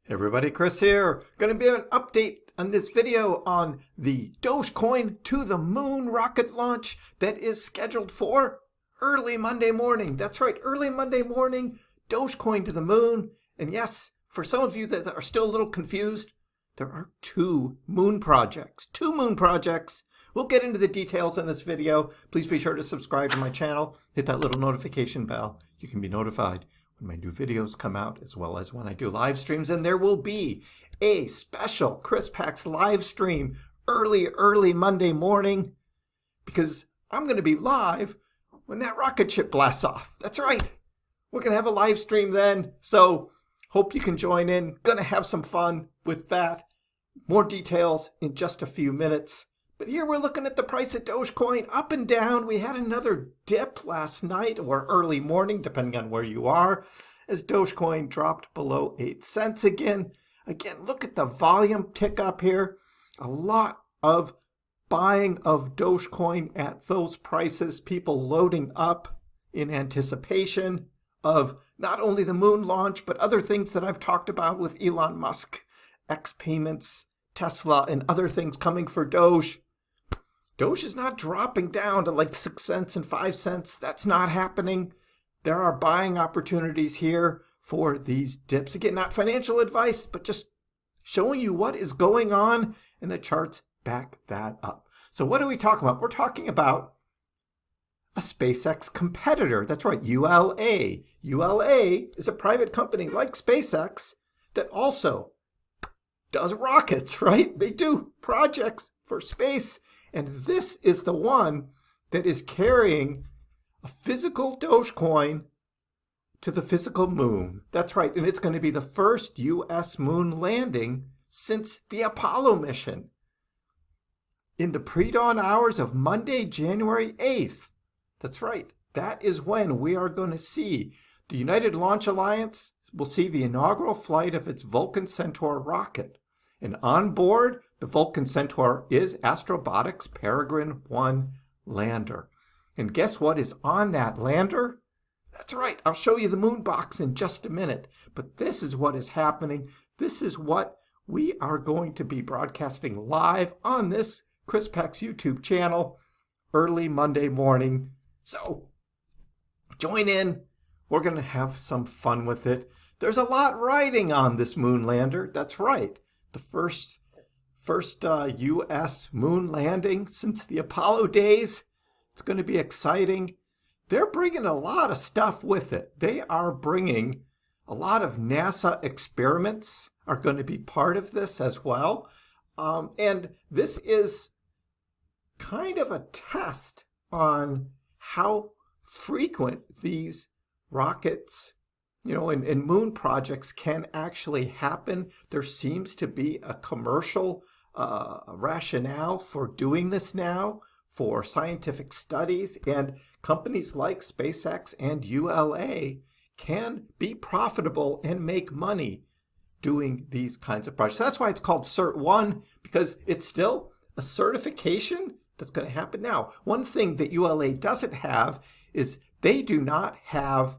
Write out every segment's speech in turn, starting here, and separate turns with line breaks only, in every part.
Everybody, Chris here. Going to be an update on this video on the Dogecoin to the moon rocket launch that is scheduled for early Monday morning. That's right, early Monday morning, Dogecoin to the moon. And yes, for some of you that are still a little confused, there are two moon projects. We'll get into the details in this video. Please be sure to subscribe to my channel. Hit that little notification bell. You can be notified when my new videos come out, as well as when I do live streams. And there will be a special Chris Packs live stream early Monday morning, because I'm going to be live when that rocket ship blasts off. That's right. We're going to have a live stream then. So hope you can join in. Going to have some fun with that. More details in just a few minutes. But here we're looking at the price of Dogecoin up and down. We had another dip last night or early morning, depending on where you are, as Dogecoin dropped below 8 cents again. Again, look at the volume tick up here. A lot of buying of Dogecoin at those prices. People loading up in anticipation of not only the moon launch, but other things that I've talked about with Elon Musk, X payments, Tesla, and other things coming for Doge. Doge is not dropping down to like 6 cents and 5 cents. That's not happening. There are buying opportunities here for these dips. Again, not financial advice, but just showing you what is going on, and the charts back that up. So what are we talking about? We're talking about a SpaceX competitor. That's right, ULA. ULA is a private company like SpaceX that also does rockets, right? They do projects for space. And this is the one that is carrying a physical Dogecoin to the physical moon. That's right. And it's going to be the first U.S. moon landing since the Apollo mission. In the pre-dawn hours of Monday, January 8th. That's right. That is when we are going to see the United Launch Alliance will see the inaugural flight of its Vulcan Centaur rocket. And on board, the Vulcan Centaur is Astrobotic's Peregrine 1 lander. And guess what is on that lander? That's right, I'll show you the moon box in just a minute. But this is what is happening. This is what we are going to be broadcasting live on this Chris Packs YouTube channel early Monday morning. So join in. We're going to have some fun with it. There's a lot riding on this moon lander. That's right. The first U.S. moon landing since the Apollo days. It's going to be exciting. They're bringing a lot of stuff with it. They are bringing a lot of NASA experiments are going to be part of this as well. And this is kind of a test on how frequent these rockets and moon projects can actually happen. There seems to be a commercial rationale for doing this now for scientific studies, and companies like SpaceX and ULA can be profitable and make money doing these kinds of projects. So that's why it's called Cert-1, because it's still a certification that's going to happen now. One thing that ULA doesn't have is they do not have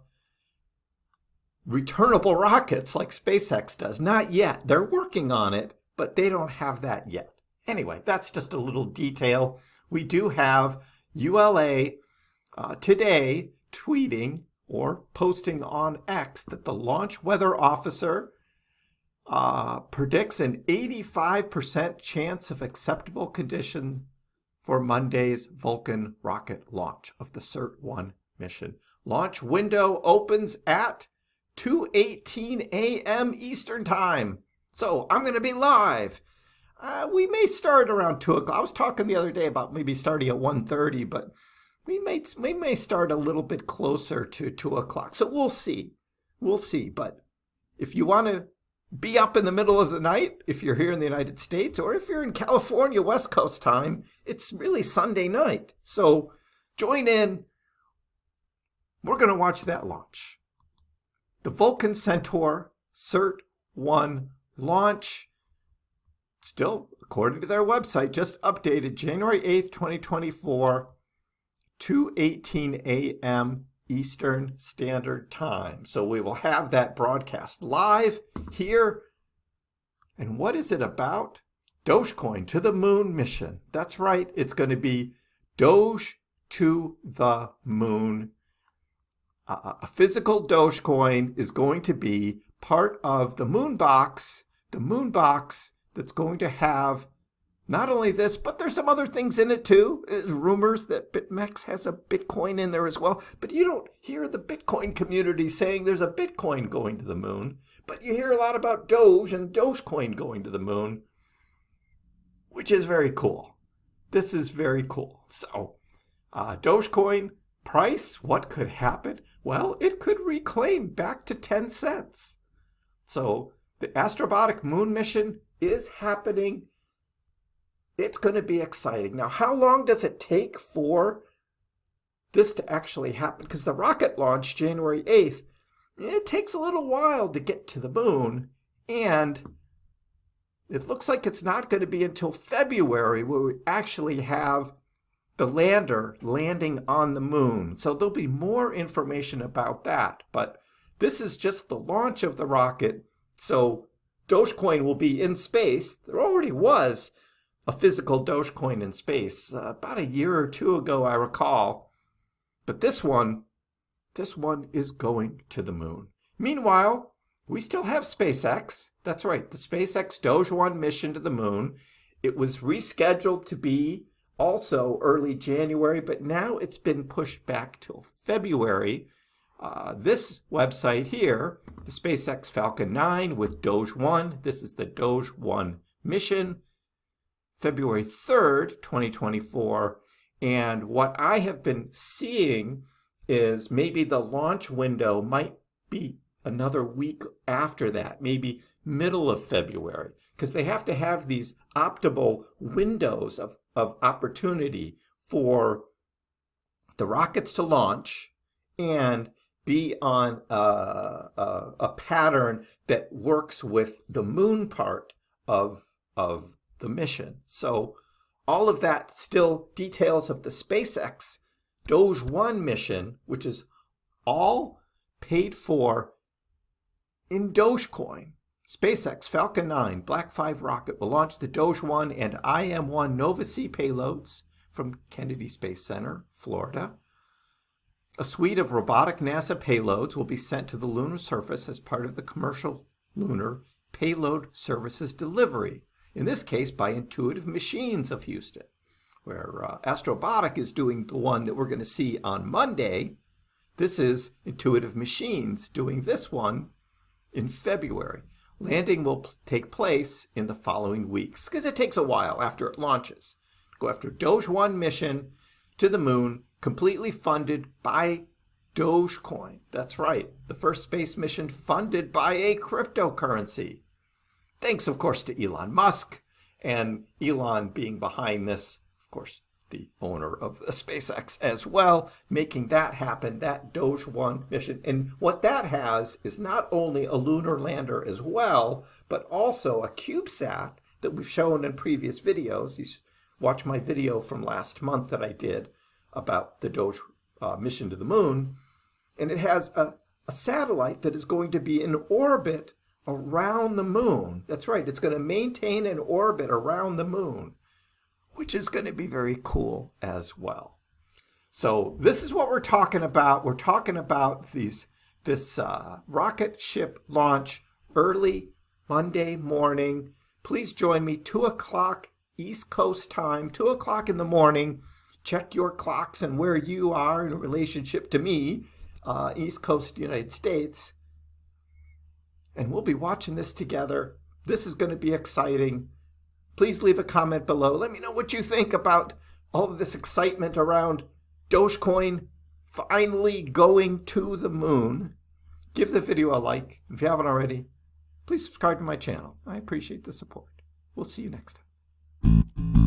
returnable rockets like SpaceX does. Not yet. They're working on it, but they don't have that yet. Anyway, that's just a little detail. We do have ULA today tweeting or posting on X that the launch weather officer predicts an 85% chance of acceptable condition for Monday's Vulcan rocket launch of the Cert-1 mission. Launch window opens at 2:18 a.m. Eastern Time. So I'm going to be live. We may start around 2 o'clock. I was talking the other day about maybe starting at 1:30, but we may start a little bit closer to 2 o'clock. So we'll see. We'll see. But if you want to be up in the middle of the night, if you're here in the United States, or if you're in California, West Coast time, it's really Sunday night. So join in. We're going to watch that launch. The Vulcan Centaur Cert-1 launch, still, according to their website, just updated January 8th, 2024, 2:18 a.m. Eastern Standard Time. So we will have that broadcast live here And what is it about? Dogecoin to the moon mission. That's right. It's going to be Doge to the moon. A physical Dogecoin is going to be part of the moon box that's going to have not only this, but there's some other things in it too. There's rumors that BitMEX has a Bitcoin in there as well. But you don't hear the Bitcoin community saying there's a Bitcoin going to the moon. But you hear a lot about Doge and Dogecoin going to the moon, which is very cool. This is very cool. So, Dogecoin price, what could happen? Well, it could reclaim back to 10 cents. So, the Astrobotic moon mission is happening. It's going to be exciting. Now, how long does it take for this to actually happen? Because the rocket launched January 8th. It takes a little while to get to the moon, and it looks like it's not going to be until February where we actually have the lander landing on the moon. So there'll be more information about that. But this is just the launch of the rocket. So Dogecoin will be in space. There already was a physical Dogecoin in space about a year or two ago, I recall. But this one is going to the moon. Meanwhile, we still have SpaceX. That's right, the SpaceX Doge-1 mission to the moon. It was rescheduled to be also early January, but now it's been pushed back till February. This website here, the SpaceX Falcon 9 with Doge-1. This is the Doge-1 mission, February 3rd, 2024. And what I have been seeing is maybe the launch window might be another week after that, maybe middle of February, because they have to have these optimal windows of opportunity for the rockets to launch and be on a pattern that works with the moon part of the mission. So all of that still details of the SpaceX Doge-1 mission, which is all paid for in Dogecoin. SpaceX Falcon 9 Black 5 rocket will launch the Doge-1 and IM-1 Nova-C payloads from Kennedy Space Center, Florida. A suite of robotic NASA payloads will be sent to the lunar surface as part of the commercial lunar payload services delivery, in this case by Intuitive Machines of Houston, where Astrobotic is doing the one that we're going to see on Monday. This is Intuitive Machines doing this one in February. Landing will take place in the following weeks, because it takes a while after it launches. Go after Doge-1 mission to the moon, completely funded by Dogecoin. That's right, the first space mission funded by a cryptocurrency. Thanks, of course, to Elon Musk, and Elon being behind this, of course, the owner of SpaceX as well, making that happen, that Doge-1 mission. And what that has is not only a lunar lander as well, but also a CubeSat that we've shown in previous videos. You watch my video from last month that I did about the Doge mission to the moon. And it has a satellite that is going to be in orbit around the moon. That's right, it's going to maintain an orbit around the moon, which is going to be very cool as well. So this is what we're talking about. We're talking about this rocket ship launch early Monday morning. Please join me, 2 o'clock East Coast time, 2 o'clock in the morning. Check your clocks and where you are in relationship to me, East Coast United States. And we'll be watching this together. This is going to be exciting. Please leave a comment below. Let me know what you think about all of this excitement around Dogecoin finally going to the moon. Give the video a like. If you haven't already, please subscribe to my channel. I appreciate the support. We'll see you next time.